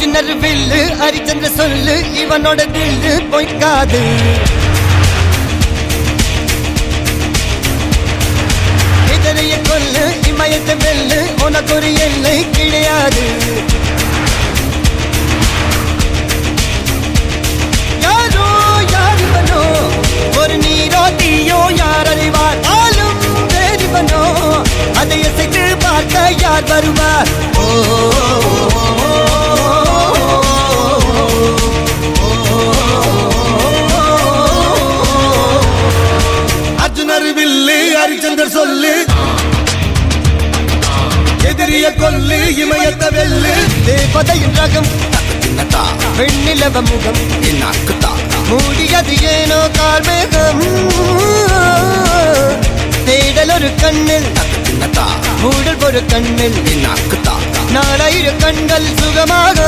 அர்ஜுனர் வில்லு ஹரிச்சந்திர சொல்லு இவனோட தில்லு பொய்க்காது. எதிரிய கொல்லு இமயத்தை வெல்லு உனக்கு ஒரு எல்லை கிடையாது. யாரோ யார் இவனோ ஒரு நீரோ தீயோ யார் அறிவார். ஆளும் வேறிவனோ அதை இசைத்து பார்க்க யார் வருவார். அர்ஜுனர் வில்லு ஹரிச்சந்தர் சொல்லு எதிரிய கொல்லு இமயத்த வெல்லு. தேவதையின் ரகம் வெண்ணிலவ முகம் மூடியது ஏனோ கார்மேகம். தேடல் ஒரு கண்ணில் மூடல் ஒரு கண்ணில் 4000 கண்கள் சுகமாக